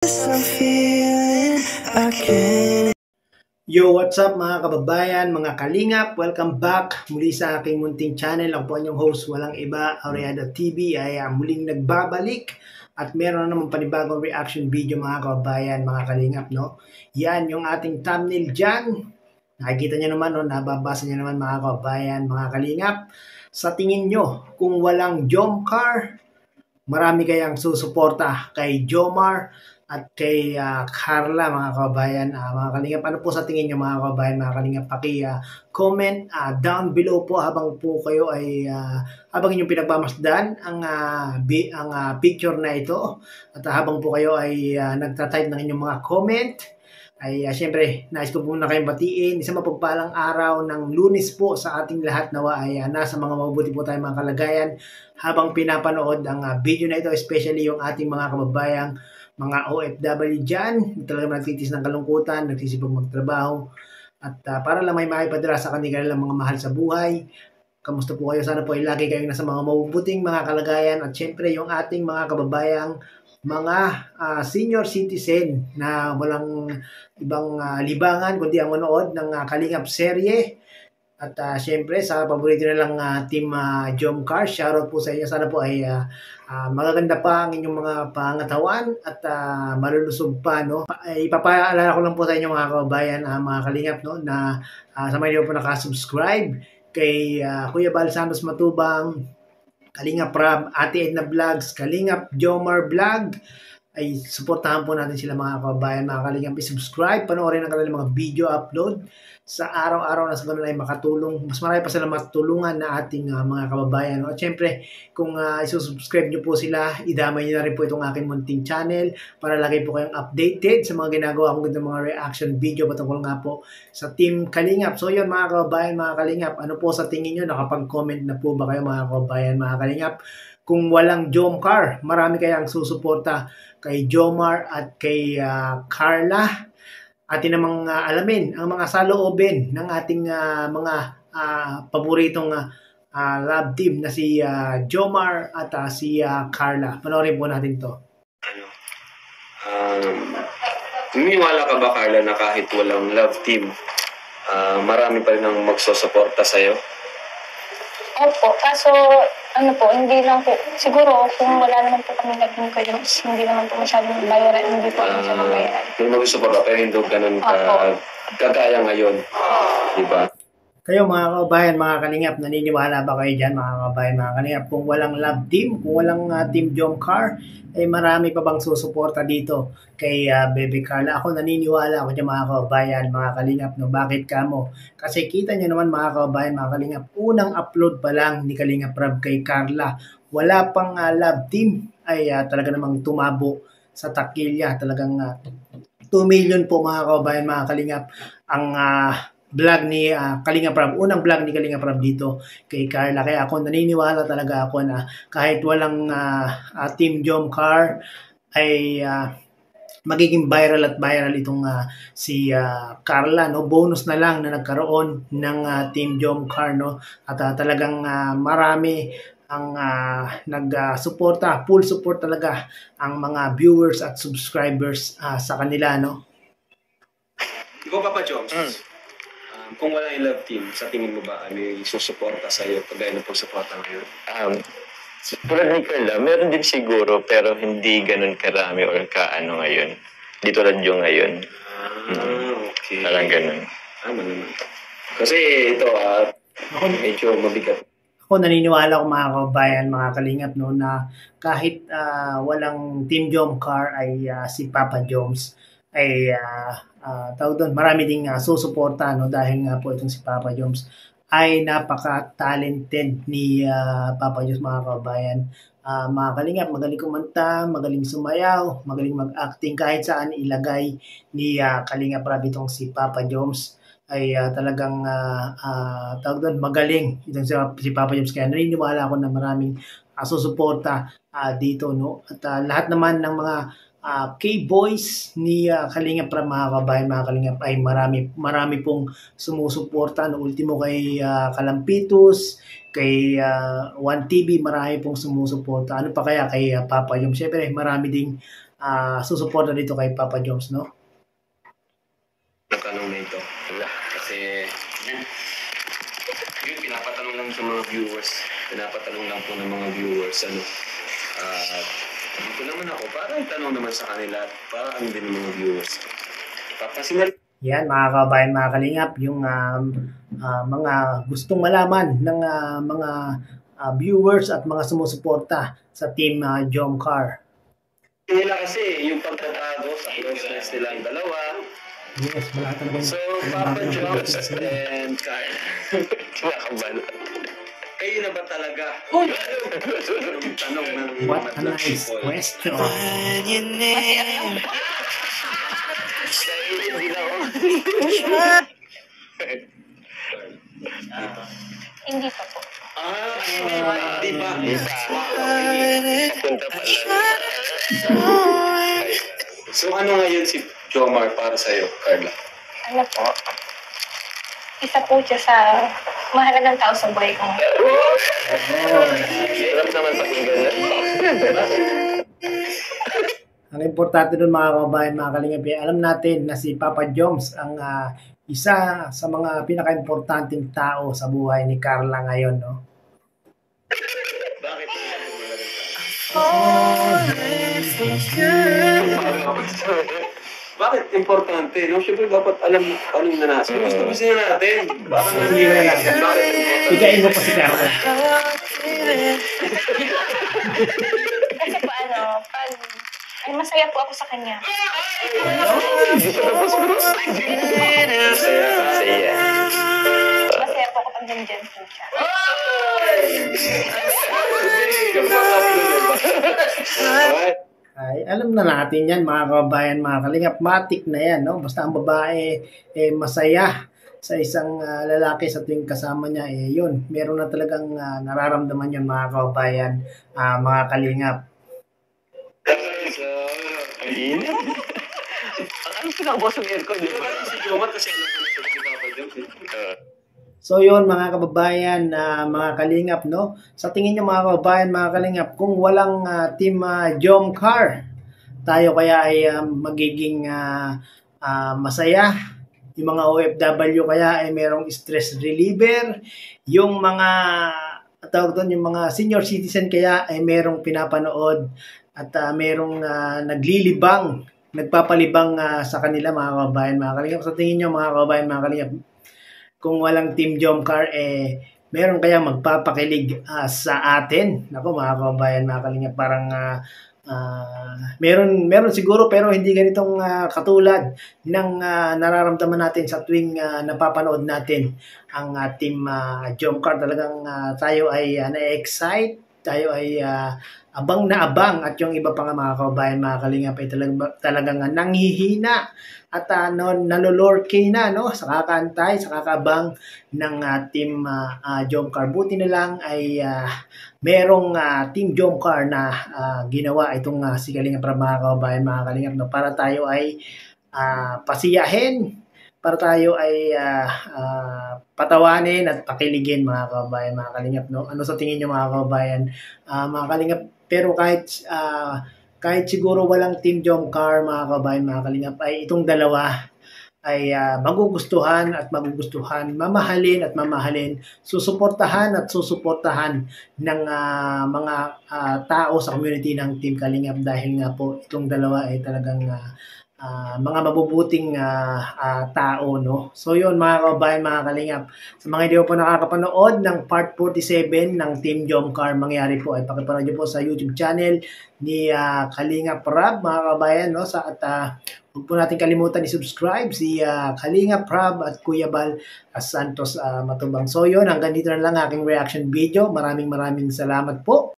I'm feeling again. Yo, what's up mga kababayan, mga kalingap? Welcome back muli sa aking munting channel. Ako po ang inyong host, walang iba, Aureada TV ay muling nagbabalik at meron na naman panibagong reaction video mga kababayan, mga kalingap, no? Yan yung ating thumbnail dyan. Nakikita nyo naman, no? Nababasa nyo naman mga kababayan, mga kalingap. Sa tingin nyo, kung walang Jomcar, marami kayang susuporta kay Jomar at kay Carla, mga kababayan, mga kalingap. Ano po sa tingin nyo mga kababayan, mga kalingap? Comment down below po habang po kayo ay habang inyong pinagmamasdan ang picture na ito at habang po kayo ay nagtatype ng inyong mga comment ay syempre nais ko po na kayong batiin isang mapagpalang araw ng Lunes po sa ating lahat. Nawa ay nasa mga mabuti po tayong mga kalagayan habang pinapanood ang video na ito, especially yung ating mga kababayang mga OFW dyan, talagang nagtitis ng kalungkutan, nagsisipag magtrabaho at para lang may maipadala sa kanilang mga mahal sa buhay. Kamusta po kayo? Sana po ay lagi kayong nasa mga mabubuting mga kalagayan at syempre yung ating mga kababayang mga senior citizen na walang ibang libangan kundi ang manood ng Kalingap serye. At syempre sa paborito na lang team Jomcar, shoutout po sa inyo. Sana po ay magaganda pa ang inyong mga pangatawan at malulusog pa, no? Ipapaalala ko lang po sa inyo mga kababayan, mga kalingap, no, na sa mga po nakasubscribe kay Kuya Bal Santos Matubang, Kalingap Rab, Ate Edna Vlogs, Kalingap Jomar Vlog, ay suportahan po natin sila mga kababayan, mga kalingap. I-subscribe, panoorin ang kanilang mga video upload sa araw-araw na sa ganun ay makatulong. Mas marami pa sila matulungan na ating mga kababayan. At syempre, kung isusubscribe nyo po sila, idamay nyo na rin po itong aking munting channel para lagi po kayong updated sa mga ginagawa kong ganda mga reaction video patungkol nga po sa Team Kalingap. So yun mga kababayan, mga kalingap, ano po sa tingin nyo? Nakapag-comment na po ba kayo mga kababayan, mga kalingap? Kung walang Jomcar, marami kayang susuporta kay Jomar at kay Carla. Atin namang alamin ang mga saloobin ng ating mga paboritong love team na si Jomar at si Carla. Panoorin po natin to. Naniniwala ka ba, Carla, na kahit walang love team, marami pa rin ang magsusuporta sa'yo? Opo, kaso ano po, hindi lang po, siguro kung wala naman po kami naging kayo, hindi naman po masyadong bayaran, hindi po masyadong bayaran. Hindi magsusuporta, pero hindi ganun kagaya ngayon, di ba? Kayo mga kababayan, mga kalingap, naniniwala ba kayo dyan mga kababayan, mga kalingap? Kung walang love team, kung walang team Jomcar, ay marami pa bang susuporta dito kay Bebe Carla? Ako naniniwala ako dyan mga kababayan, mga kalingap, no? Bakit kamo? Kasi kita nyo naman mga kababayan, mga kalingap, unang upload pa lang ni Kalingap Rab kay Carla, wala pang love team, ay talaga namang tumabo sa takilya. Talagang 2 million po mga kababayan, mga kalingap, ang vlog ni Kalingap Rab, unang vlog ni Kalingap Rab dito kay Carla. Kaya ako naniniwala talaga ako na kahit walang Team Jomcar ay magiging viral at viral itong si Carla, no? Bonus na lang na nagkaroon ng Team Jomcar, no? At talagang marami ang nag-suporta, full support talaga ang mga viewers at subscribers sa kanila, no? Ikaw, Papa Joms, kung wala yung love team, sa tingin mo ba may susuporta sa'yo kagaya ng pagsuporta ngayon? Tulad ni Carla, meron din siguro pero hindi ganun karami or kaano ngayon. Di tulad yung ngayon. Okay. Parang ganun. Tama naman. Kasi ito, medyo mabigat. Ako naniniwala ko mga kababayan, mga kalingap, no, na kahit walang Team Jomcar ay si Papa Joms ay tawag doon, marami ding susuporta, no, dahil nga po itong si Papa Joms ay napaka-talented ni Papa Joms, mga kababayan. Mga kalingap, magaling kumanta, magaling sumayaw, magaling mag-acting, kahit saan ilagay ni Kalingap Rab itong si Papa Joms ay talagang tawag doon, magaling itong si Papa Joms. Kaya naniniwala ako na maraming susuporta dito, no? At lahat naman ng mga K-boys ni Kalingap Rab, mga kabayan, mga kalingap, ay marami pong sumusuporta. No, ultimo kay Kalampitos, kay 1TV, marami pong sumusuporta. Ano pa kaya kay Papa Yum? Siyempre, marami ding susuporta dito kay Papa Joms, no? Tanong na ito. Kasi, yun, pinapatanong lang sa mga viewers. Pinapatanong lang po ng mga viewers, ano. Dito naman ako, para itanong naman sa kanila, para ano din ng mga viewers. Papasinal. Yan, mga kabayan, mga kalingap, yung mga gustong malaman ng mga viewers at mga sumusuporta sa team Jomcar. Nila kasi yung pagtatago sa closeness nilang dalawa. Yes, wala talaga. So, Papa Joms and Carl. Kinakabala. Kayo na ba talaga? Anong tanong ng What a nice question. When your name Hindi pa po. Di ba? Punta pa lang. So, ano ngayon si Jomar para sa'yo, Carla? Ano po? Isa po siya sa mahalagang tao sa buhay ko. Hirap naman pakinggan na. Ang importante doon, mga kabayan, mga kalingap, alam natin na si Papa Joms ang isa sa mga pinaka-importanting tao sa buhay ni Carla ngayon, no? Bakit? Bakit importante? No? Siyempre dapat alam anong nanasa. Gusto na natin. Bakit Hindi na lang. Higain mo pa si Carla. Kasi po pag ay masaya po ako sa kanya. Saya. Masaya po ako pag nandyan po siya. Ay, alam na natin yan, mga kabayan, mga kalingap. Matik na yan, no? Basta ang babae masaya sa isang lalaki sa tuwing kasama niya, yun. Meron na talagang nararamdaman yun, mga kabayan, mga kalingap. Ayun. Ano pinakabukas ng aircon? Si Jomar kasi alam ko na siya si Papa Joms. So yun, mga kababayan, mga kalingap, no? Sa tingin nyo, mga kababayan, mga kalingap, kung walang team Jomcar, tayo kaya ay magiging masaya. Yung mga OFW kaya ay merong stress reliever. Yung mga tawag doon, yung mga senior citizen kaya ay merong pinapanood at merong naglilibang, nagpapalibang sa kanila, mga kababayan, mga kalingap. Sa tingin nyo, mga kababayan, mga kalingap, kung walang Team Jomcar, meron kaya magpapakilig sa atin? Naku, mga kababayan, mga kalingap, parang meron siguro, pero hindi ganitong katulad ng nararamdaman natin sa tuwing napapanood natin ang Team Jomcar. Talagang tayo ay na-excite, tayo ay abang na abang, at yung iba pa nga, mga kababayan, mga kalingap, ay talagang nanghihina at nalolorke na, no, sa kakaantay, sa kakabang ng Team Jomcar. Buti na lang ay merong Team Jomcar na ginawa itong si Kalingap Rab, mga kababayan, mga kalingap, no, para tayo ay pasiyahin, para tayo ay patawanin at pakiligin, mga kababayan, mga kalingap, no. Ano sa tingin nyo, mga kababayan, mga kalingap? Pero kahit siguro walang Team Jomcar, mga kababayan, mga kalingap, ay itong dalawa ay magugustuhan at magugustuhan, mamahalin at mamahalin, susuportahan at susuportahan ng mga tao sa community ng Team Kalingap, dahil nga po itong dalawa ay talagang mga mabubuting tao, no? So yun, mga kababayan, mga kalingap, sa mga hindi po nakakapanood ng part 47 ng Team Jomcar, mangyari po ay pakipanood nyo po sa YouTube channel ni Kalingap Rab, mga kababayan, no? At huwag po natin kalimutan i-subscribe si Kalingap Rab at Kuya Bal Santos Matubang. So yun, hanggang dito na lang aking reaction video. Maraming salamat po.